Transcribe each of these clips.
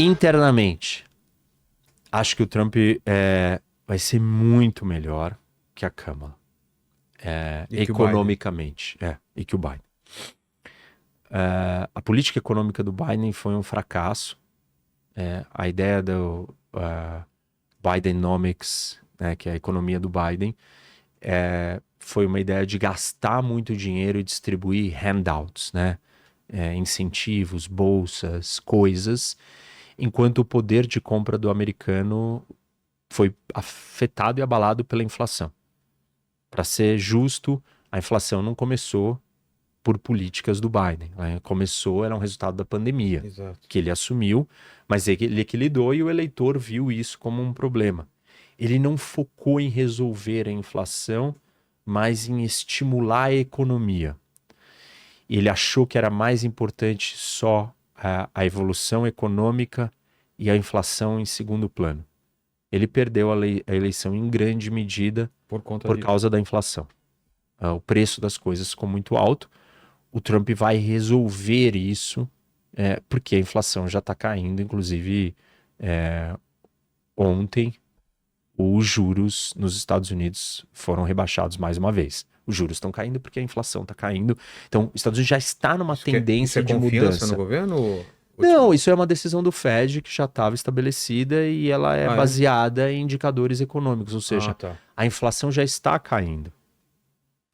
Internamente, acho que o Trump vai ser muito melhor que a Câmara. E que o Economicamente. E que o Biden. A política econômica do Biden foi um fracasso. A ideia do Bidenomics, né, que é a economia do Biden, foi uma ideia de gastar muito dinheiro e distribuir handouts, né? Incentivos, bolsas, coisas, enquanto o poder de compra do americano foi afetado e abalado pela inflação. Para ser justo, a inflação não começou por políticas do Biden. Começou, era um resultado da pandemia, Exato. que ele assumiu, mas ele que lidou e o eleitor viu isso como um problema. Ele não focou em resolver a inflação, mas em estimular a economia. Ele achou que era mais importante só a evolução econômica e a inflação em segundo plano. Ele perdeu a eleição em grande medida Por conta por disso. causa da inflação. O preço das coisas ficou muito alto. O Trump vai resolver isso, porque a inflação já está caindo. Inclusive, ontem, os juros nos Estados Unidos foram rebaixados mais uma vez. Os juros estão caindo porque a inflação está caindo. Então, os Estados Unidos já está numa Isso tendência é de confiança no mudança. governo? Não, isso é uma decisão do Fed que já estava estabelecida e ela é Ah, é? baseada em indicadores econômicos, ou Ah, seja, tá. a inflação já está caindo.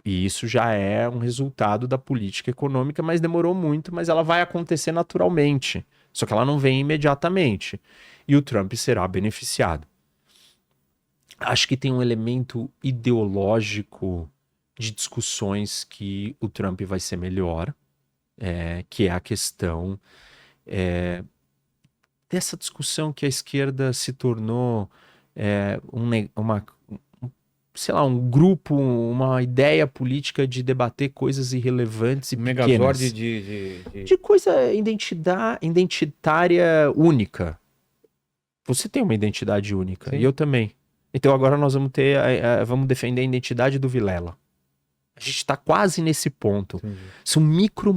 E isso já é um resultado da política econômica, mas demorou muito, mas ela vai acontecer naturalmente. Só que ela não vem imediatamente. E o Trump será beneficiado. Acho que tem um elemento ideológico de discussões que o Trump vai ser melhor, que é a questão dessa discussão que a esquerda se tornou uma, sei lá, um grupo, uma ideia política de debater coisas irrelevantes e Megazord pequenas. De coisa identitária única. Você tem uma identidade única, e Sim. eu também. Então agora nós vamos vamos defender a identidade do Vilela. A gente está quase nesse ponto. Entendi. São micro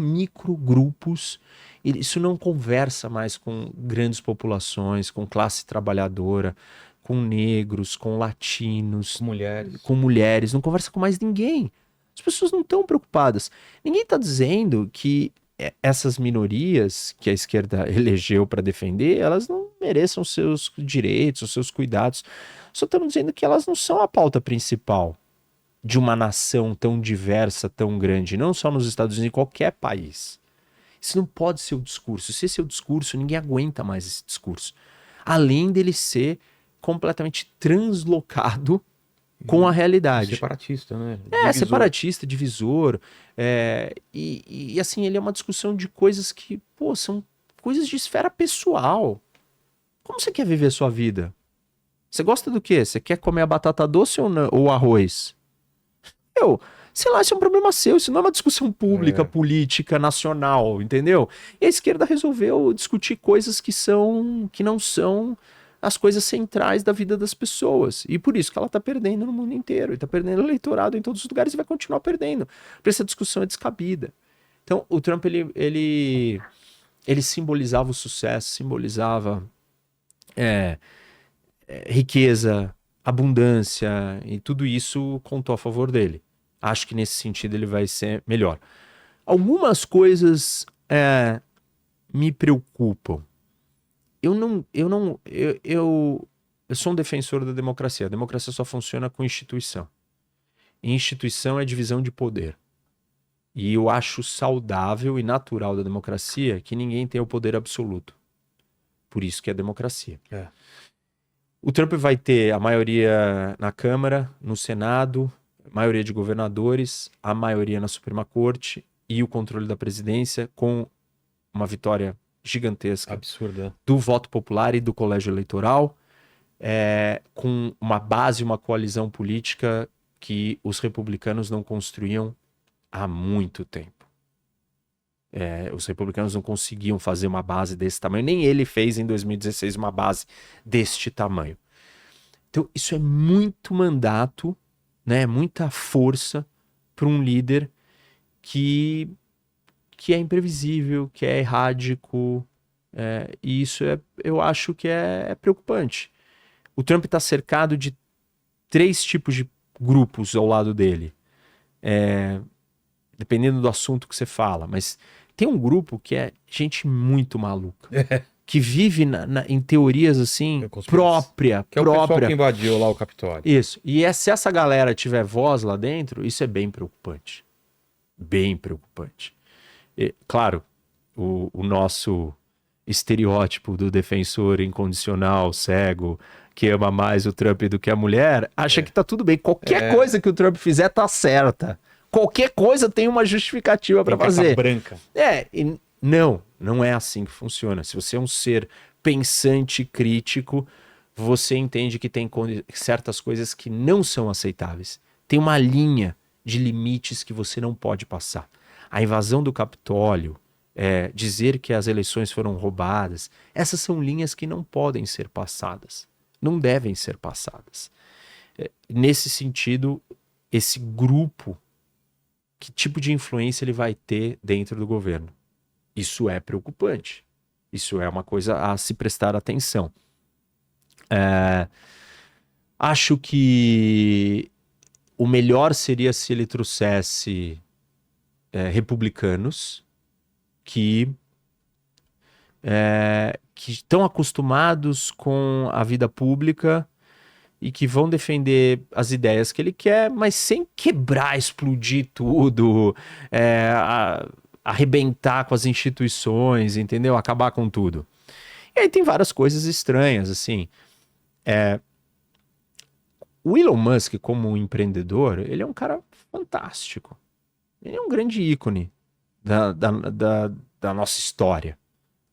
grupos. E isso não conversa mais com grandes populações, com classe trabalhadora, com negros, com latinos, Mulheres. com mulheres. Não conversa com mais ninguém. As pessoas não estão preocupadas. Ninguém está dizendo que essas minorias que a esquerda elegeu para defender, elas não mereçam seus direitos, os seus cuidados. Só estamos dizendo que elas não são a pauta principal de uma nação tão diversa, tão grande, não só nos Estados Unidos, em qualquer país. Isso não pode ser o discurso. Se esse é o discurso, ninguém aguenta mais esse discurso. Além dele ser completamente translocado com a realidade. Separatista, né? Divisor. Separatista, divisor. E assim, ele é uma discussão de coisas que, pô, são coisas de esfera pessoal. Como você quer viver a sua vida? Você gosta do quê? Você quer comer a batata doce ou arroz? Sei lá, isso é um problema seu, isso não é uma discussão pública, política, nacional, entendeu? E a esquerda resolveu discutir coisas que não são as coisas centrais da vida das pessoas. E por isso que ela tá perdendo no mundo inteiro, e tá perdendo eleitorado em todos os lugares e vai continuar perdendo. Porque essa discussão é descabida. Então, o Trump, ele simbolizava o sucesso, simbolizava riqueza, abundância, e tudo isso contou a favor dele. Acho que nesse sentido ele vai ser melhor. Algumas coisas me preocupam. Eu sou um defensor da democracia. A democracia só funciona com instituição. E instituição é divisão de poder. E eu acho saudável e natural da democracia que ninguém tenha o poder absoluto. Por isso que é democracia. O Trump vai ter a maioria na Câmara, no Senado, maioria de governadores, a maioria na Suprema Corte e o controle da presidência, com uma vitória gigantesca Absurda. do voto popular e do colégio eleitoral, com uma base, uma coalizão política que os republicanos não construíam há muito tempo. Os republicanos não conseguiam fazer uma base desse tamanho, nem ele fez em 2016 uma base deste tamanho. Então, isso é muito mandato, né? Muita força para um líder que é imprevisível, que é errático, E isso eu acho que é preocupante. O Trump está cercado de 3 tipos de grupos ao lado dele. Dependendo do assunto que você fala. Mas tem um grupo que é gente muito maluca. Que vive em teorias assim, própria. Que é o pessoal que invadiu lá o Capitólio. Isso. E se essa galera tiver voz lá dentro, isso é bem preocupante. Bem preocupante. Claro, o nosso estereótipo do defensor incondicional, cego, que ama mais o Trump do que a mulher, acha que tá tudo bem. Qualquer coisa que o Trump fizer tá certa. Qualquer coisa tem uma justificativa para fazer. Branca. Não é assim que funciona. Se você é um ser pensante, crítico, você entende que tem certas coisas que não são aceitáveis. Tem uma linha de limites que você não pode passar. A invasão do Capitólio, dizer que as eleições foram roubadas, essas são linhas que não podem ser passadas. Não devem ser passadas. Nesse sentido, esse grupo, que tipo de influência ele vai ter dentro do governo? Isso é preocupante. Isso é uma coisa a se prestar atenção. Acho que o melhor seria se ele trouxesse republicanos que estão acostumados com a vida pública e que vão defender as ideias que ele quer, mas sem quebrar, explodir tudo, arrebentar com as instituições, entendeu? Acabar com tudo. E aí tem várias coisas estranhas, assim. O Elon Musk, como empreendedor, ele é um cara fantástico. Ele é um grande ícone da nossa história.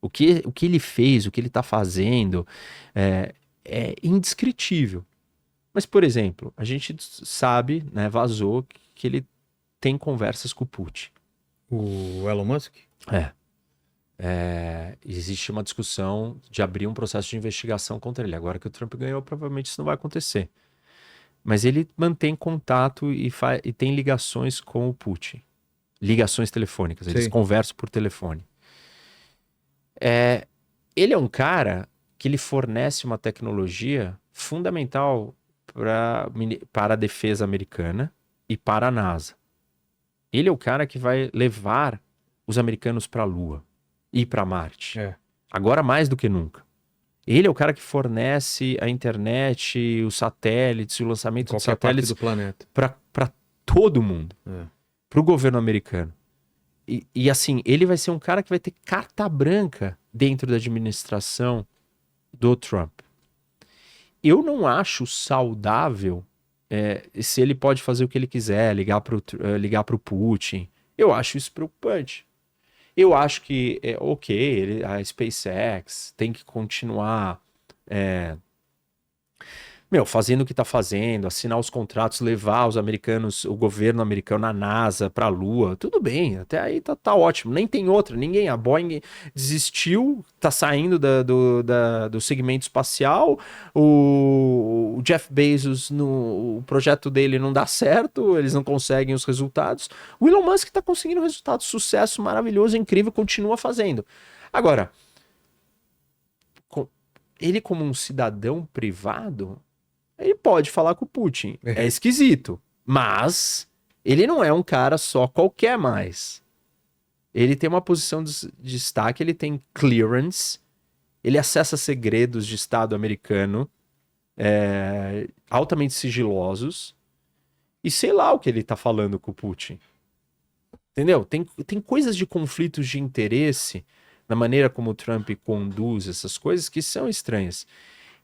O que ele fez, o que ele está fazendo é indescritível. Mas, por exemplo, a gente sabe, né, vazou, que ele tem conversas com o Putin. O Elon Musk? Existe uma discussão de abrir um processo de investigação contra ele. Agora que o Trump ganhou, provavelmente isso não vai acontecer. Mas ele mantém contato e tem ligações com o Putin. Ligações telefônicas. Eles conversam por telefone. Ele é um cara que ele fornece uma tecnologia fundamental para a defesa americana e para a NASA. Ele é o cara que vai levar os americanos para a Lua e para Marte. Agora mais do que nunca. Ele é o cara que fornece a internet, os satélites, o lançamento de satélites do planeta para todo mundo, para o governo americano. E assim, ele vai ser um cara que vai ter carta branca dentro da administração do Trump. Eu não acho saudável se ele pode fazer o que ele quiser, ligar pro Putin. Eu acho isso preocupante. Eu acho que, a SpaceX tem que continuar fazendo o que está fazendo, assinar os contratos, levar os americanos, o governo americano, a NASA para a Lua. Tudo bem, até aí tá ótimo. Nem tem outra, ninguém. A Boeing desistiu, tá saindo do segmento espacial. O Jeff Bezos, o projeto dele não dá certo, eles não conseguem os resultados. O Elon Musk está conseguindo resultados, sucesso maravilhoso, incrível, continua fazendo. Agora, ele como um cidadão privado, ele pode falar com o Putin. É esquisito. Mas ele não é um cara só qualquer mais. Ele tem uma posição de destaque, ele tem clearance, ele acessa segredos de Estado americano altamente sigilosos e sei lá o que ele tá falando com o Putin. Entendeu? Tem coisas de conflitos de interesse na maneira como o Trump conduz essas coisas que são estranhas.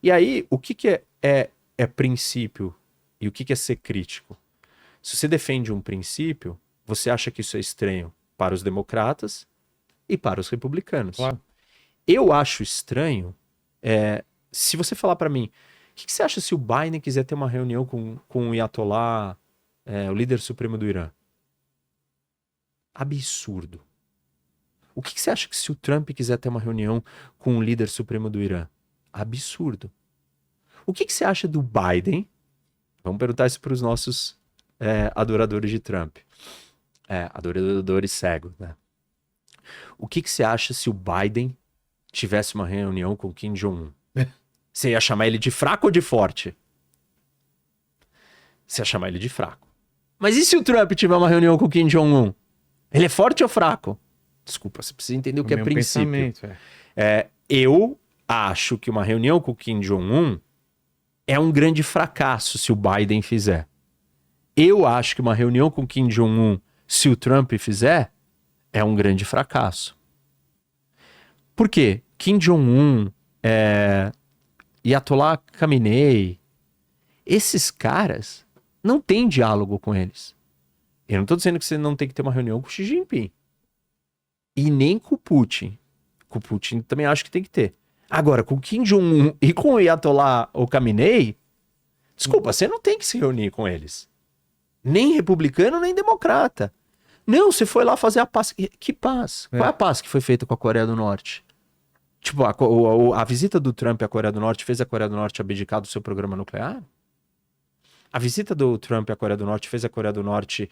E aí, o que é princípio e o que é ser crítico? Se você defende um princípio, você acha que isso é estranho para os democratas e para os republicanos. Claro. Eu acho estranho, se você falar para mim, o que você acha se o Biden quiser ter uma reunião com o Ayatollah, o líder supremo do Irã? Absurdo. O que você acha que se o Trump quiser ter uma reunião com o líder supremo do Irã? Absurdo. O que você acha do Biden? Vamos perguntar isso para os nossos adoradores de Trump. Adoradores cegos, né? O que você acha se o Biden tivesse uma reunião com Kim Jong-un, você ia chamar ele de fraco ou de forte? Você ia chamar ele de fraco. Mas e se o Trump tiver uma reunião com Kim Jong-un? Ele é forte ou fraco? Desculpa, você precisa entender o que é princípio. Eu acho que uma reunião com Kim Jong-un é um grande fracasso se o Biden fizer. Eu acho que uma reunião com Kim Jong-un, se o Trump fizer, é um grande fracasso. Por quê? Kim Jong-un, Ayatollah Khamenei, esses caras, não tem diálogo com eles. Eu não estou dizendo que você não tem que ter uma reunião com o Xi Jinping. E nem com o Putin. Com o Putin também acho que tem que ter. Agora, com o Kim Jong-un e com o Ayatollah Khamenei, desculpa, você não tem que se reunir com eles. Nem republicano, nem democrata. Não, você foi lá fazer a paz. Que paz? Qual é a paz que foi feita com a Coreia do Norte? Tipo, a visita do Trump à Coreia do Norte fez a Coreia do Norte abdicar do seu programa nuclear? A visita do Trump à Coreia do Norte fez a Coreia do Norte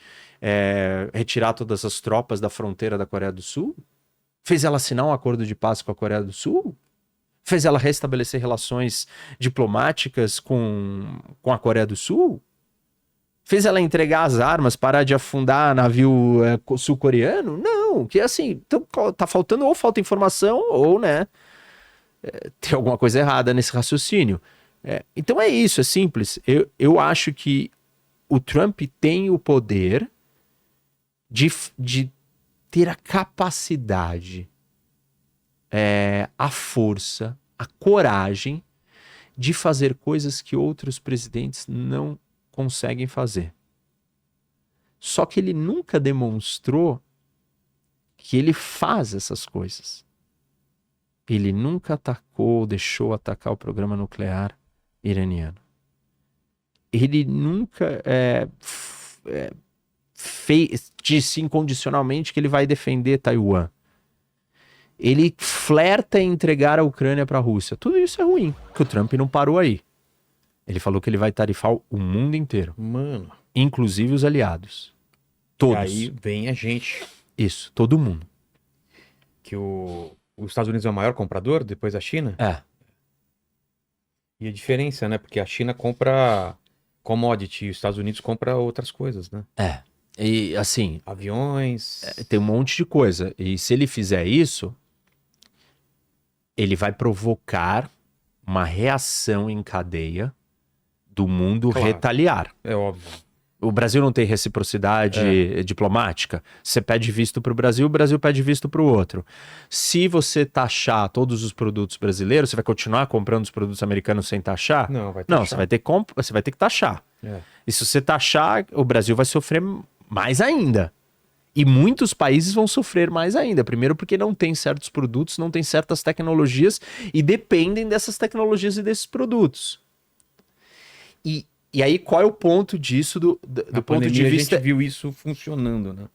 retirar todas as tropas da fronteira da Coreia do Sul? Fez ela assinar um acordo de paz com a Coreia do Sul? Fez ela restabelecer relações diplomáticas com a Coreia do Sul? Fez ela entregar as armas, parar de afundar navio sul-coreano? Não, que assim, tá faltando, ou falta informação, ou, né, tem alguma coisa errada nesse raciocínio. Então é isso, é simples. Eu acho que o Trump tem o poder de ter a capacidade, a força, a coragem de fazer coisas que outros presidentes não conseguem fazer. Só que ele nunca demonstrou que ele faz essas coisas. Ele nunca deixou atacar o programa nuclear iraniano. Ele nunca disse incondicionalmente que ele vai defender Taiwan. Ele flerta em entregar a Ucrânia para a Rússia. Tudo isso é ruim, que o Trump não parou aí. Ele falou que ele vai tarifar o mundo inteiro. Mano. Inclusive os aliados. Todos. E aí vem a gente. Isso, todo mundo. Que os Estados Unidos é o maior comprador depois da China? E a diferença, né? Porque a China compra commodity e os Estados Unidos compra outras coisas, né? E assim... Aviões... tem um monte de coisa. E se ele fizer isso, ele vai provocar uma reação em cadeia do mundo retaliar. É óbvio. O Brasil não tem reciprocidade diplomática. Você pede visto para o Brasil pede visto para o outro. Se você taxar todos os produtos brasileiros, você vai continuar comprando os produtos americanos sem taxar? Não, vai taxar. Não, você vai ter que taxar. E se você taxar, o Brasil vai sofrer mais ainda. E muitos países vão sofrer mais ainda. Primeiro porque não tem certos produtos, não tem certas tecnologias e dependem dessas tecnologias e desses produtos. E aí, qual é o ponto disso do ponto de vista... A gente viu isso funcionando, né?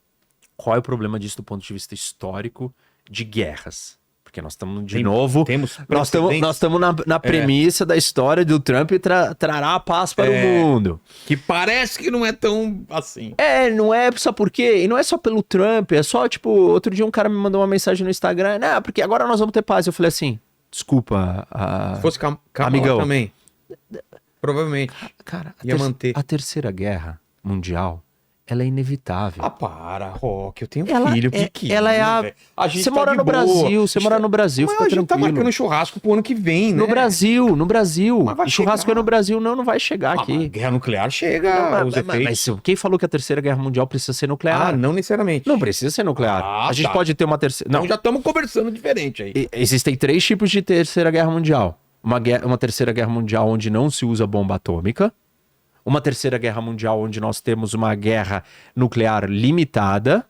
Qual é o problema disso do ponto de vista histórico de guerras? Porque nós estamos, de novo... Nós estamos na premissa da história do Trump trará a paz para o mundo. Que parece que não é tão assim. Não é só porque... E não é só pelo Trump, é só, tipo... Outro dia um cara me mandou uma mensagem no Instagram. Não, porque agora nós vamos ter paz. Eu falei assim, desculpa... Se fosse Kamala amigão também... Provavelmente. Cara, ia manter. A Terceira Guerra Mundial, ela é inevitável. Para, Rock, eu tenho filho pequeno. Ela é a... Você mora no Brasil, fica tranquilo. A gente tá marcando churrasco pro ano que vem, né? No Brasil. Mas Churrasco é no Brasil, não vai chegar aqui. Guerra nuclear chega, os efeitos. Mas quem falou que a Terceira Guerra Mundial precisa ser nuclear? Não necessariamente. Não precisa ser nuclear. A gente pode ter uma terceira... Não, já estamos conversando diferente aí. Existem 3 tipos de Terceira Guerra Mundial. Uma Terceira Guerra Mundial onde não se usa bomba atômica, uma Terceira Guerra Mundial onde nós temos uma guerra nuclear limitada,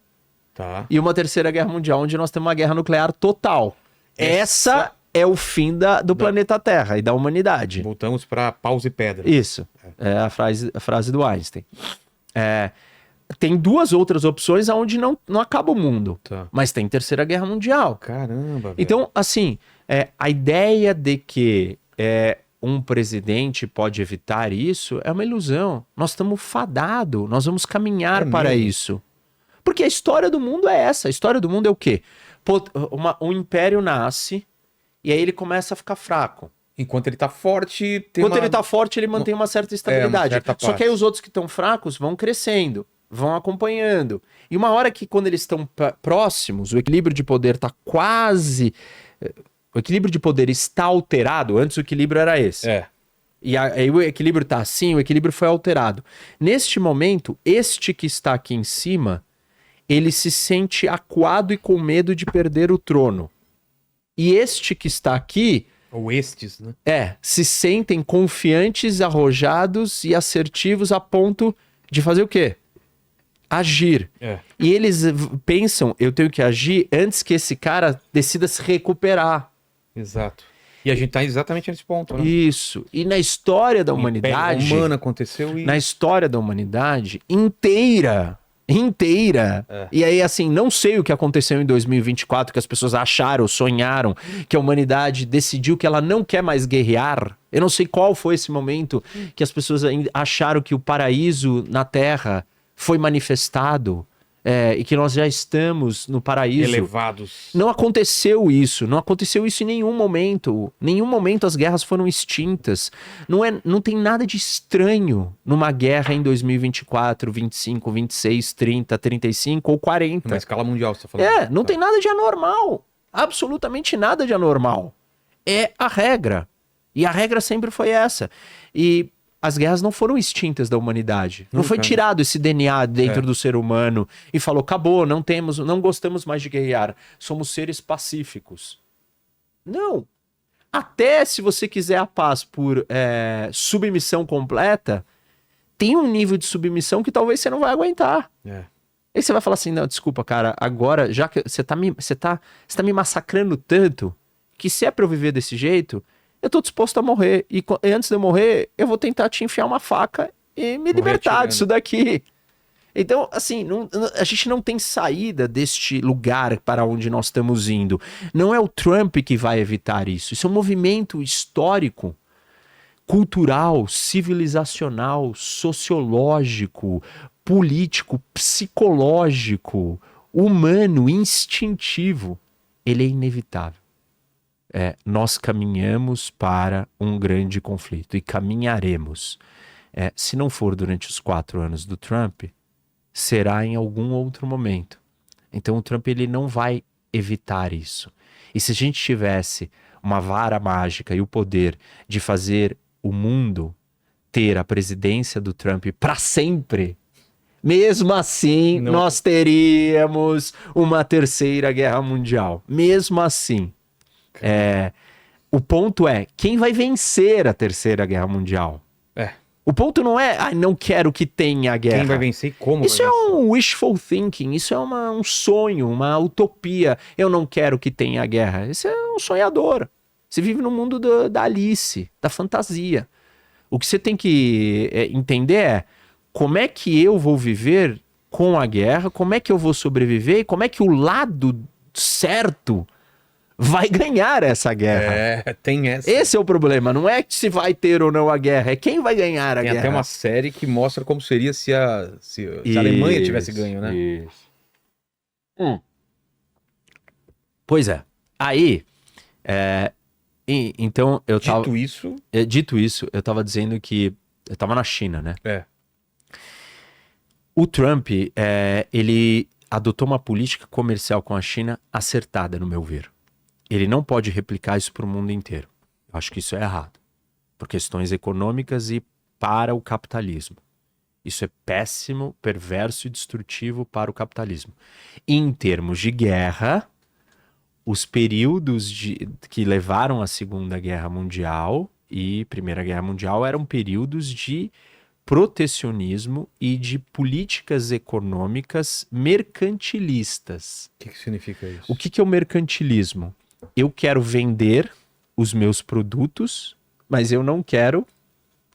e uma Terceira Guerra Mundial onde nós temos uma guerra nuclear total. Essa é o fim do planeta Terra e da humanidade. Voltamos para paus e pedras. Isso, é a frase do Einstein. Tem 2 outras opções onde não acaba o mundo, mas tem Terceira Guerra Mundial. Caramba, velho. Então, assim... a ideia de que um presidente pode evitar isso é uma ilusão. Nós estamos fadados, nós vamos caminhar para isso. Porque a história do mundo é essa. A história do mundo é o quê? Um império nasce E aí ele começa a ficar fraco. Enquanto ele tá forte, Enquanto ele tá forte, ele mantém uma certa estabilidade. certa Só que aí paz. os outros que estão fracos vão crescendo, vão acompanhando. E uma hora que quando eles estão próximos, o equilíbrio de poder tá quase... O equilíbrio de poder está alterado. Antes o equilíbrio era esse. E aí o equilíbrio tá assim, o equilíbrio foi alterado. Neste momento, este que está aqui em cima, ele se sente acuado e com medo de perder o trono. E este que está aqui... Ou estes, né? se sentem confiantes, arrojados e assertivos a ponto de fazer o quê? Agir. E eles pensam, eu tenho que agir antes que esse cara decida se recuperar. Exato. E a gente tá exatamente nesse ponto, né? Isso. E na história da humanidade... humana aconteceu e... Na história da humanidade inteira... E aí, assim, não sei o que aconteceu em 2024, que as pessoas acharam, sonharam, que a humanidade decidiu que ela não quer mais guerrear. Eu não sei qual foi esse momento que as pessoas acharam que o paraíso na Terra foi manifestado, e que nós já estamos no paraíso. Elevados. Não aconteceu isso em nenhum momento. Nenhum momento as guerras foram extintas. Não tem nada de estranho numa guerra em 2024, 25, 26, 30, 35 ou 40. Na escala mundial, você tá falando. Não tem nada de anormal. Absolutamente nada de anormal. É a regra. E a regra sempre foi essa. E as guerras não foram extintas da humanidade. Não foi tirado esse DNA dentro do ser humano e falou, acabou, não gostamos mais de guerrear. Somos seres pacíficos. Não. Até se você quiser a paz por submissão completa, tem um nível de submissão que talvez você não vai aguentar. Aí você vai falar assim, não, desculpa, cara, agora, já que você tá me massacrando tanto, que se é pra eu viver desse jeito... Eu tô disposto a morrer. E antes de eu morrer, eu vou tentar te enfiar uma faca e me libertar disso daqui. Então, assim, a gente não tem saída deste lugar para onde nós estamos indo. Não é o Trump que vai evitar isso. Isso é um movimento histórico, cultural, civilizacional, sociológico, político, psicológico, humano, instintivo. Ele é inevitável. Nós caminhamos para um grande conflito e caminharemos. Se não for durante os 4 anos do Trump, será em algum outro momento. Então o Trump ele não vai evitar isso. E se a gente tivesse uma vara mágica e o poder de fazer o mundo ter a presidência do Trump para sempre, mesmo assim nós teríamos uma terceira guerra mundial. Mesmo assim. O ponto é, quem vai vencer a terceira guerra mundial? O ponto não é, não quero que tenha a guerra. Quem vai vencer e como isso vai vencer? Um wishful thinking, isso é um sonho, uma utopia. Eu não quero que tenha a guerra. Isso é um sonhador. Você vive no mundo da Alice, da fantasia. O que você tem que entender é como é que eu vou viver com a guerra, como é que eu vou sobreviver e como é que o lado certo vai ganhar essa guerra. Tem essa. Esse é o problema, não é se vai ter ou não a guerra, é quem vai ganhar a guerra. Tem até uma série que mostra como seria se a Alemanha tivesse ganho, né? Isso. Pois é. Aí, então eu tava... Dito isso, eu tava dizendo que eu tava na China, né? O Trump, ele adotou uma política comercial com a China acertada, no meu ver. Ele não pode replicar isso para o mundo inteiro. Eu acho que isso é errado. Por questões econômicas e para o capitalismo. Isso é péssimo, perverso e destrutivo para o capitalismo. Em termos de guerra, os períodos que levaram à Segunda Guerra Mundial e Primeira Guerra Mundial eram períodos de protecionismo e de políticas econômicas mercantilistas. O que significa isso? O que é o mercantilismo? Eu quero vender os meus produtos, mas eu não quero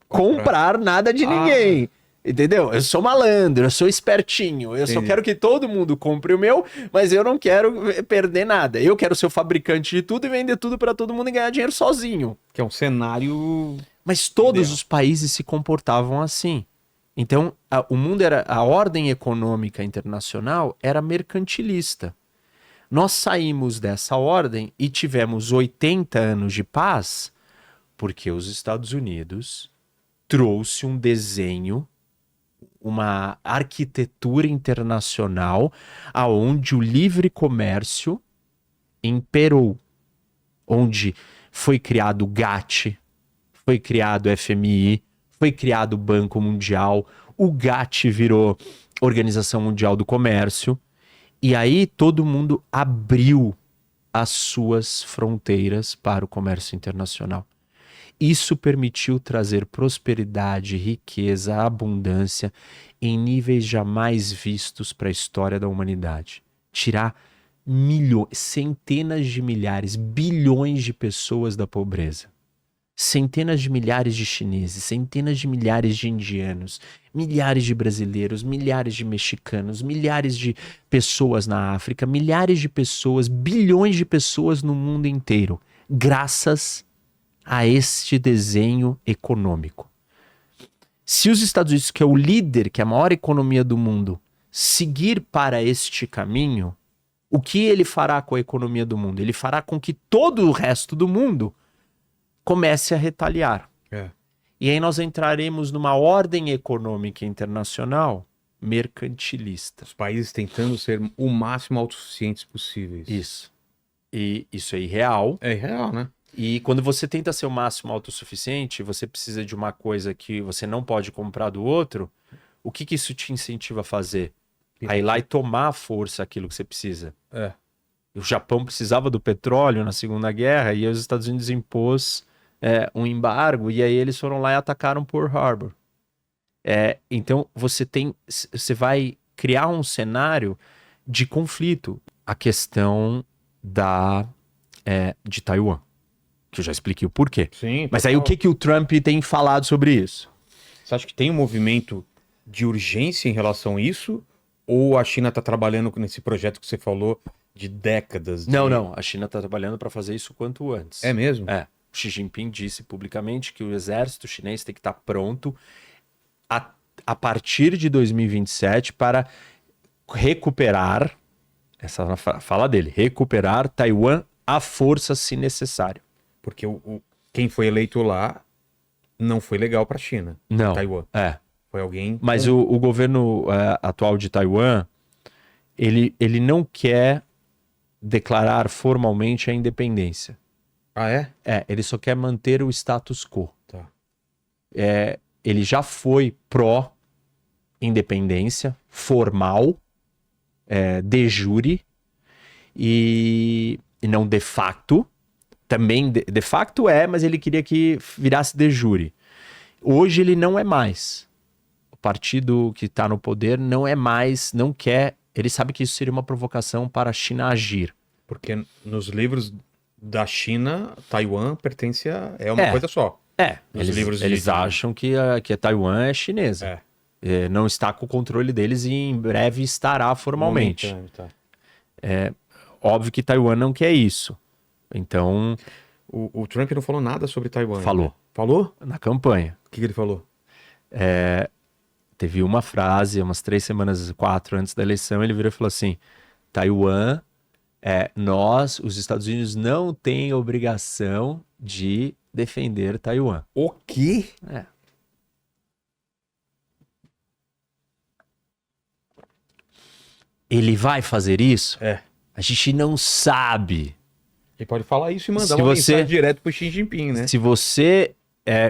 comprar nada de ninguém. Entendeu? Eu sou malandro, eu sou espertinho, eu só quero que todo mundo compre o meu, mas eu não quero perder nada. Eu quero ser o fabricante de tudo e vender tudo para todo mundo e ganhar dinheiro sozinho. Que é um cenário... Mas todos os países se comportavam assim. Então, o mundo a ordem econômica internacional era mercantilista. Nós saímos dessa ordem e tivemos 80 anos de paz porque os Estados Unidos trouxe um desenho, uma arquitetura internacional aonde o livre comércio imperou, onde foi criado o GATT, foi criado o FMI, foi criado o Banco Mundial, o GATT virou Organização Mundial do Comércio, e aí todo mundo abriu as suas fronteiras para o comércio internacional. Isso permitiu trazer prosperidade, riqueza, abundância em níveis jamais vistos para a história da humanidade. Tirar milhões, centenas de milhares, bilhões de pessoas da pobreza. Centenas de milhares de chineses, centenas de milhares de indianos, milhares de brasileiros, milhares de mexicanos, milhares de pessoas na África, milhares de pessoas, bilhões de pessoas no mundo inteiro, graças a este desenho econômico. Se os Estados Unidos, que é o líder, que é a maior economia do mundo, seguir para este caminho, o que ele fará com a economia do mundo? Ele fará com que todo o resto do mundo comece a retaliar. E aí nós entraremos numa ordem econômica internacional mercantilista. Os países tentando ser o máximo autossuficientes possíveis. Isso. E isso é irreal. É real, né? E quando você tenta ser o máximo autossuficiente, você precisa de uma coisa que você não pode comprar do outro, o que isso te incentiva a fazer? A ir lá e tomar à força aquilo que você precisa. O Japão precisava do petróleo na Segunda Guerra e os Estados Unidos impôs um embargo e aí eles foram lá e atacaram Pearl Harbor. Então você vai criar um cenário de conflito. A questão de Taiwan, que eu já expliquei o porquê. Sim, mas aí o que o Trump tem falado sobre isso? Você acha que tem um movimento de urgência em relação a isso? Ou a China está trabalhando nesse projeto que você falou de décadas? Não. A China está trabalhando para fazer isso quanto antes. É mesmo? O Xi Jinping disse publicamente que o exército chinês tem que estar pronto a partir de 2027 para recuperar, essa é a fala dele, recuperar Taiwan à força se necessário. Porque quem foi eleito lá não foi legal para a China. Não. Taiwan. Foi alguém... Mas o governo atual de Taiwan, ele não quer declarar formalmente a independência. Ah, é? Ele só quer manter o status quo. Tá. Ele já foi pró-independência formal, de jure, e não de facto. Também de facto mas ele queria que virasse de jure. Hoje ele não é mais. O partido que está no poder não é mais, não quer. Ele sabe que isso seria uma provocação para a China agir. Porque nos livros da China, Taiwan pertence é uma coisa só. Eles acham que a Taiwan é chinesa. Não está com o controle deles e em breve estará formalmente. Óbvio que Taiwan não quer isso. Então... O Trump não falou nada sobre Taiwan. Falou. Né? Falou? Na campanha. O que ele falou? Teve uma frase, umas 3 semanas, 4 antes da eleição, ele virou e falou assim: Taiwan, os Estados Unidos não têm obrigação de defender Taiwan. O quê? Ele vai fazer isso? A gente não sabe. Ele pode falar isso e mandar uma mensagem direto pro Xi Jinping, né? Se você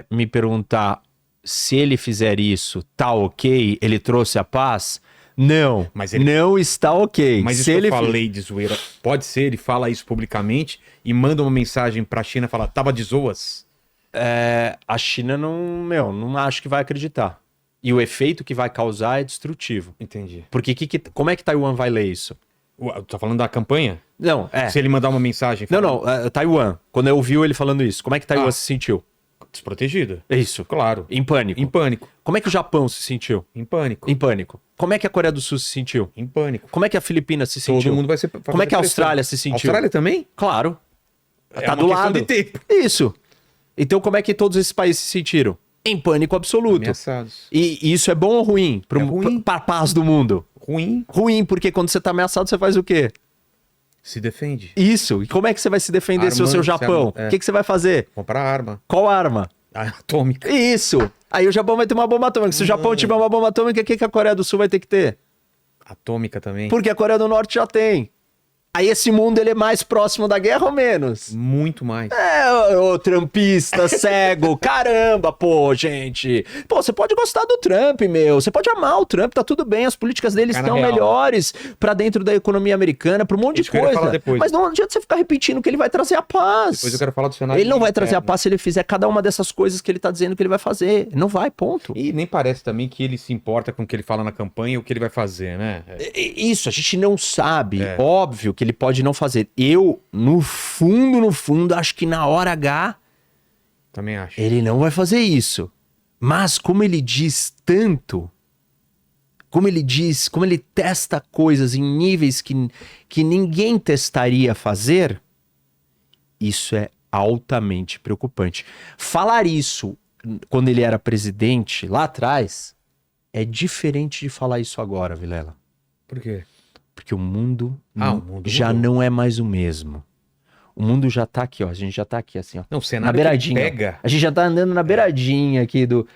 me perguntar se ele fizer isso, tá ok? Ele trouxe a paz? Não, mas não está ok. Mas isso que eu falei de zoeira, pode ser, ele fala isso publicamente e manda uma mensagem pra China e fala, tava de zoas? A China não acho que vai acreditar. E o efeito que vai causar é destrutivo. Entendi. Porque como é que Taiwan vai ler isso? Tá falando da campanha? Não, Se ele mandar uma mensagem... Não, Taiwan. Quando eu ouvi ele falando isso, como é que Taiwan se sentiu? Desprotegida. É isso. Claro. Em pânico. Em pânico. Como é que o Japão se sentiu? Em pânico. Em pânico. Como é que a Coreia do Sul se sentiu? Em pânico. Como é que a Filipinas se sentiu? Todo mundo vai ser... Como é que a Austrália se sentiu? A Austrália também? Claro. Tá uma do questão lado. de tempo. Isso. Então como é que todos esses países se sentiram? Em pânico absoluto. Ameaçados. E isso é bom ou ruim? Ruim. Para a paz do mundo? Ruim. Ruim, porque quando você tá ameaçado, você faz o quê? Se defende. Isso. E como é que você vai se defender se o seu Japão? O que você vai fazer? Comprar arma. Qual arma? Atômica. Isso. Aí o Japão vai ter uma bomba atômica. Se o Japão tiver uma bomba atômica, o que a Coreia do Sul vai ter que ter? Atômica também. Porque a Coreia do Norte já tem. Aí esse mundo ele é mais próximo da guerra ou menos? Muito mais. Ô trampista cego, caramba, pô, gente. Pô, você pode gostar do Trump, meu. Você pode amar o Trump, tá tudo bem. As políticas dele estão melhores pra dentro da economia americana, pra um monte de coisa. Mas não adianta você ficar repetindo que ele vai trazer a paz. Depois eu quero falar do cenário. Ele não vai trazer a paz se ele fizer cada uma dessas coisas que ele tá dizendo que ele vai fazer. Não vai, ponto. E nem parece também que ele se importa com o que ele fala na campanha ou o que ele vai fazer, né? Isso, a gente não sabe. Óbvio que ele pode não fazer. Eu, no fundo, acho que na hora H... Também acho. Ele não vai fazer isso. Mas como ele diz tanto... Como ele testa coisas em níveis que ninguém testaria fazer... Isso é altamente preocupante. Falar isso quando ele era presidente, lá atrás, é diferente de falar isso agora, Vilela. Por quê? Porque o mundo, já não é mais o mesmo. O mundo já tá aqui, ó. A gente já tá aqui, assim, ó. Não, o cenário na beiradinha. Pega. A gente já tá andando na beiradinha aqui do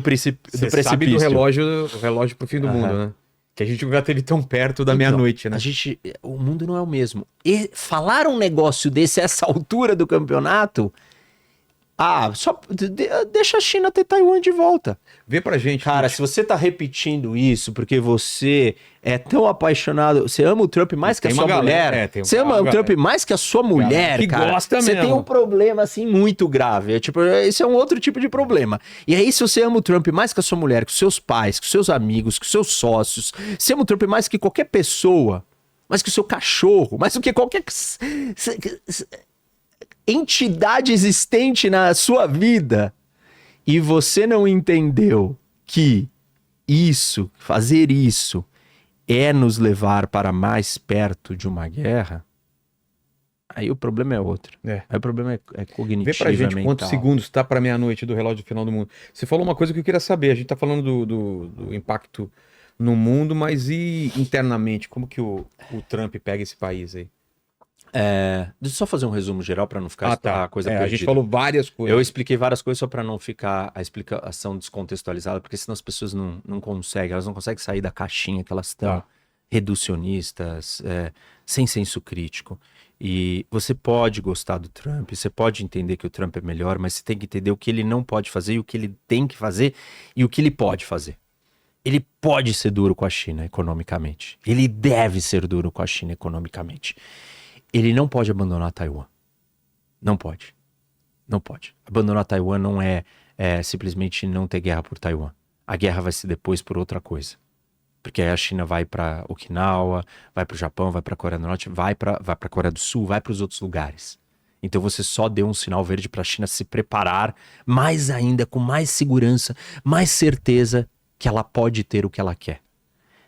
precipício. Sabe do relógio pro fim do mundo, né? Que a gente nunca teve tão perto da meia-noite, né? O mundo não é o mesmo. E falar um negócio desse a essa altura do campeonato... só deixa a China ter Taiwan de volta. Vê pra gente. Cara, se você tá repetindo isso porque você é tão apaixonado, você ama o Trump mais que a sua mulher, você ama o Trump mais que a sua mulher, cara, você tem um problema assim muito grave. Tipo, esse é um outro tipo de problema. E aí se você ama o Trump mais que a sua mulher, que os seus pais, que os seus amigos, que os seus sócios, você ama o Trump mais que qualquer pessoa, mais que o seu cachorro, mais do que qualquer entidade existente na sua vida, e você não entendeu que fazer isso é nos levar para mais perto de uma guerra, aí o problema é outro. Aí o problema é cognitivo. Vê pra gente quantos segundos tá para meia-noite do relógio final do mundo. Você falou uma coisa que eu queria saber, a gente tá falando do impacto no mundo, mas e internamente, como que o Trump pega esse país aí? Deixa eu só fazer um resumo geral para não ficar a coisa perdida. A gente falou várias coisas. Eu expliquei várias coisas só para não ficar a explicação descontextualizada, porque senão as pessoas não conseguem, elas não conseguem sair da caixinha que elas estão, reducionistas, sem senso crítico. E você pode gostar do Trump, você pode entender que o Trump é melhor, mas você tem que entender o que ele não pode fazer e o que ele tem que fazer e o que ele pode fazer. Ele pode ser duro com a China economicamente. Ele deve ser duro com a China economicamente. Ele não pode abandonar Taiwan. Não pode. Não pode. Abandonar Taiwan não é simplesmente não ter guerra por Taiwan. A guerra vai ser depois por outra coisa. Porque aí a China vai para Okinawa, vai para o Japão, vai para a Coreia do Norte, vai para a Coreia do Sul, vai para os outros lugares. Então você só deu um sinal verde para a China se preparar mais ainda, com mais segurança, mais certeza que ela pode ter o que ela quer.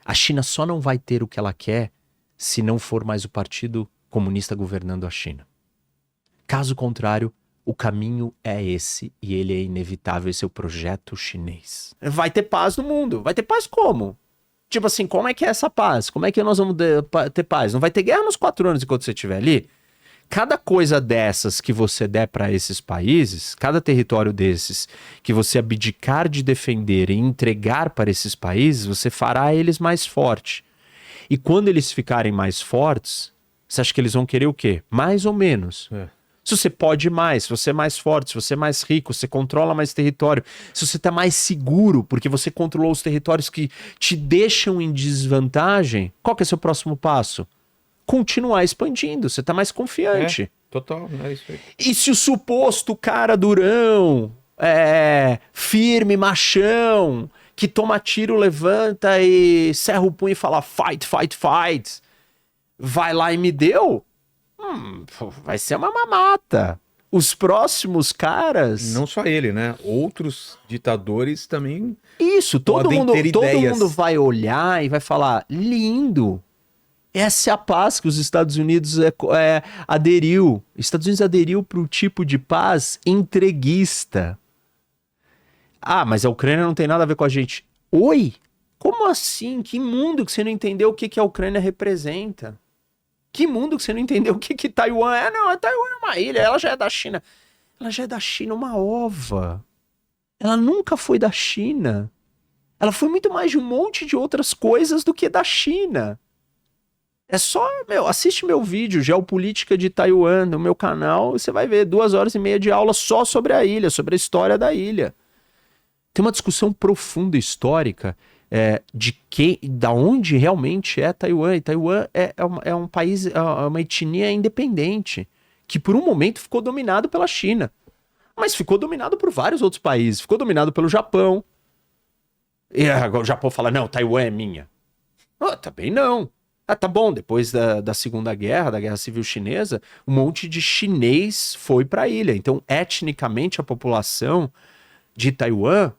A China só não vai ter o que ela quer se não for mais o Partido Comunista governando a China. Caso contrário, o caminho é esse e ele é inevitável, esse é o projeto chinês. Vai ter paz no mundo. Vai ter paz como? Tipo assim, como é que é essa paz? Como é que nós vamos ter paz? Não vai ter guerra nos 4 anos enquanto você estiver ali? Cada coisa dessas que você der para esses países, cada território desses que você abdicar de defender e entregar para esses países, você fará eles mais fortes. E quando eles ficarem mais fortes, você acha que eles vão querer o quê? Mais ou menos. Se você pode mais, se você é mais forte, se você é mais rico, você controla mais território, se você está mais seguro, porque você controlou os territórios que te deixam em desvantagem, qual que é o seu próximo passo? Continuar expandindo, você está mais confiante. Total, é isso aí. E se o suposto cara durão, firme, machão, que toma tiro, levanta e serra o punho e fala fight, fight, fight, vai lá e me deu, vai ser uma mamata. Os próximos caras... Não só ele, né? Outros ditadores também... Isso, todo mundo vai olhar e vai falar, lindo. Essa é a paz que os Estados Unidos aderiu. Os Estados Unidos aderiu para o tipo de paz entreguista. Mas a Ucrânia não tem nada a ver com a gente. Oi? Como assim? Que mundo que você não entendeu o que a Ucrânia representa? Que mundo que você não entendeu o que Taiwan é? Não, Taiwan é uma ilha, ela já é da China. Ela já é da China uma ova. Ela nunca foi da China. Ela foi muito mais de um monte de outras coisas do que da China. É só, assiste meu vídeo, Geopolítica de Taiwan, no meu canal, você vai ver 2 horas e meia de aula só sobre a ilha, sobre a história da ilha. Tem uma discussão profunda histórica da onde realmente é Taiwan. E Taiwan é um país, é uma etnia independente, que por um momento ficou dominado pela China. Mas ficou dominado por vários outros países. Ficou dominado pelo Japão. E agora o Japão fala, não, Taiwan é minha. Também não. Tá bom, depois da Segunda Guerra, da Guerra Civil Chinesa, um monte de chinês foi para a ilha. Então, etnicamente, a população de Taiwan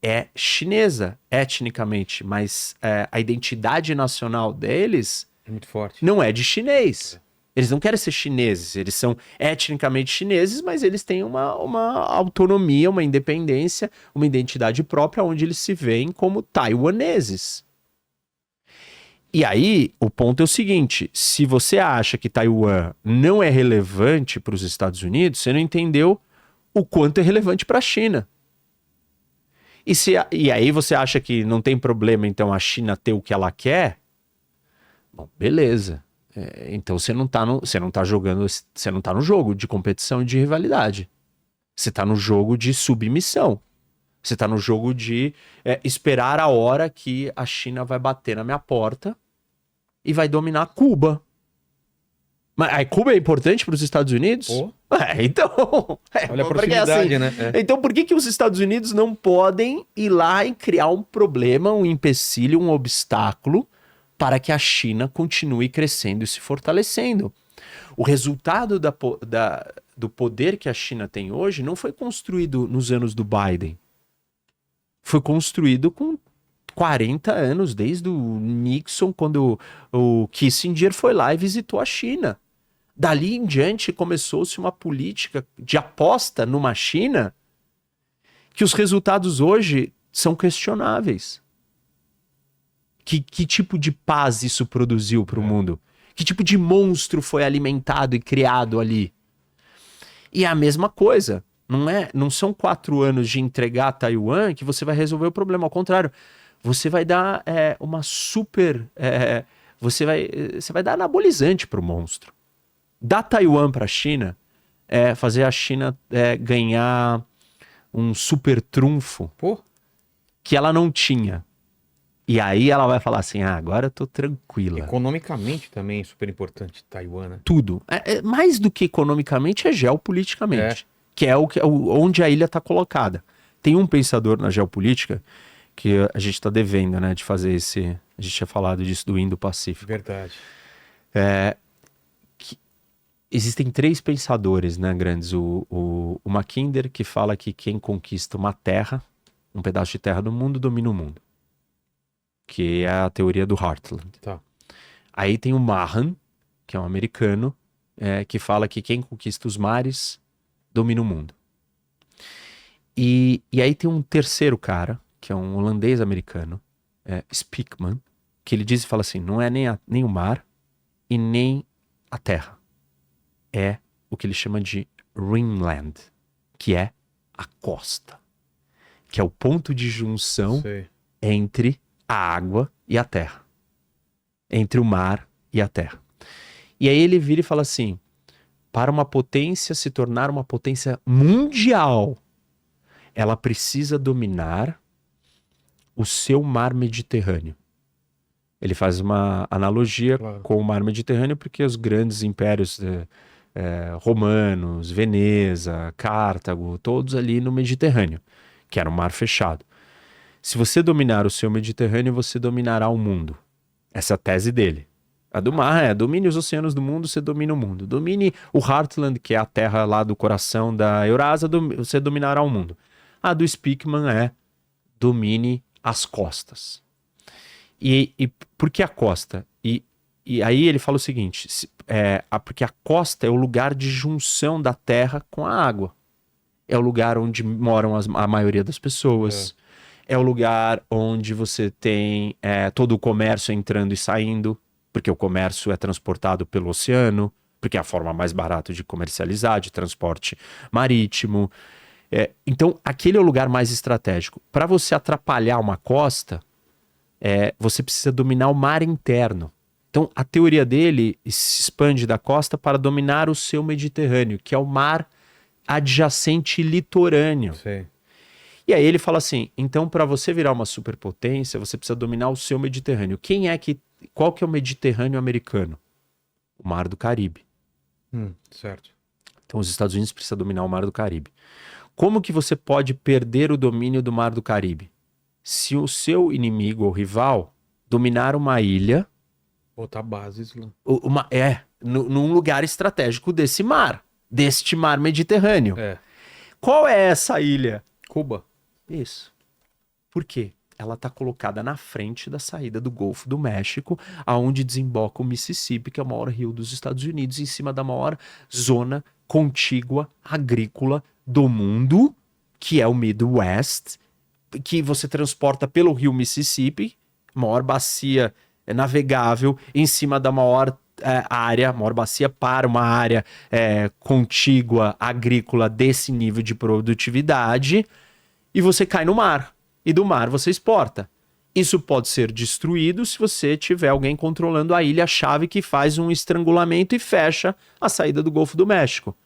é chinesa, etnicamente, mas a identidade nacional deles É muito forte. não é de chinês. Eles não querem ser chineses, eles são etnicamente chineses, mas eles têm uma autonomia, uma independência, uma identidade própria, onde eles se veem como taiwaneses. E aí, o ponto é o seguinte, se você acha que Taiwan não é relevante para os Estados Unidos, você não entendeu o quanto é relevante para a China. E aí você acha que não tem problema, então, a China ter o que ela quer? Bom, beleza. Então você não tá jogando, você não tá no jogo de competição e de rivalidade. Você tá no jogo de submissão. Você tá no jogo de esperar a hora que a China vai bater na minha porta e vai dominar Cuba. Mas aí Cuba é importante para os Estados Unidos? Então... Olha a proximidade, né? Então por que os Estados Unidos não podem ir lá e criar um problema, um empecilho, um obstáculo para que a China continue crescendo e se fortalecendo? O resultado do poder que a China tem hoje não foi construído nos anos do Biden. Foi construído com 40 anos, desde o Nixon, quando o Kissinger foi lá e visitou a China. Dali em diante começou-se uma política de aposta numa China que os resultados hoje são questionáveis. Que tipo de paz isso produziu para o mundo? Que tipo de monstro foi alimentado e criado ali? E é a mesma coisa. Não são 4 anos de entregar a Taiwan que você vai resolver o problema. Ao contrário, você vai dar uma super... você vai dar anabolizante para o monstro. Dar Taiwan para a China fazer a China ganhar um super trunfo que ela não tinha. E aí ela vai falar assim, agora eu tô tranquila. Economicamente também é super importante Taiwan, né? Tudo. Mais do que economicamente, é geopoliticamente. Que é onde a ilha está colocada. Tem um pensador na geopolítica que a gente está devendo, né, de fazer esse... A gente tinha falado disso do Indo-Pacífico. Verdade. Existem 3 pensadores, né, grandes. O Mackinder, que fala que quem conquista uma terra, um pedaço de terra do mundo, domina o mundo. Que é a teoria do Heartland. Tá. Aí tem o Mahan, que é um americano, que fala que quem conquista os mares domina o mundo. E aí tem um terceiro cara, que é um holandês-americano, Speakman, que ele diz e fala assim, não é nem o mar e nem a terra. É o que ele chama de Ringland, que é a costa. Que é o ponto de junção entre a água e a terra. Entre o mar e a terra. E aí ele vira e fala assim, para uma potência se tornar uma potência mundial, ela precisa dominar o seu mar Mediterrâneo. Ele faz uma analogia com o mar Mediterrâneo, porque os grandes impérios romanos, Veneza, Cartago, todos ali no Mediterrâneo, que era um mar fechado. Se você dominar o seu Mediterrâneo, você dominará o mundo. Essa é a tese dele. A do mar domine os oceanos do mundo, você domina o mundo. Domine o Heartland, que é a terra lá do coração da Eurásia, você dominará o mundo. A do Speakman domine as costas. E por que a costa? E aí ele fala o seguinte, porque a costa é o lugar de junção da terra com a água. É o lugar onde moram a maioria das pessoas. É o lugar onde você tem todo o comércio entrando e saindo. porque o comércio é transportado pelo oceano, porque é a forma mais barata de comercializar, de transporte marítimo. Então, aquele é o lugar mais estratégico. Para você atrapalhar uma costa, você precisa dominar o mar interno. Então, a teoria dele se expande da costa para dominar o seu Mediterrâneo, que é o mar adjacente litorâneo. Sei. E aí ele fala assim, então para você virar uma superpotência, você precisa dominar o seu Mediterrâneo. Qual que é o Mediterrâneo americano? O Mar do Caribe. Certo. Então os Estados Unidos precisam dominar o Mar do Caribe. Como que você pode perder o domínio do Mar do Caribe? Se o seu inimigo ou rival dominar uma ilha, Botar bases lá. num lugar estratégico deste mar Mediterrâneo. Qual é essa ilha? Cuba. Isso. Por quê? Ela está colocada na frente da saída do Golfo do México, aonde desemboca o Mississippi, que é o maior rio dos Estados Unidos, em cima da maior zona contígua agrícola do mundo, que é o Midwest, que você transporta pelo rio Mississippi, maior bacia navegável, em cima da maior maior bacia para uma área contígua agrícola desse nível de produtividade, e você cai no mar. E do mar você exporta. Isso pode ser destruído se você tiver alguém controlando a ilha-chave que faz um estrangulamento e fecha a saída do Golfo do México.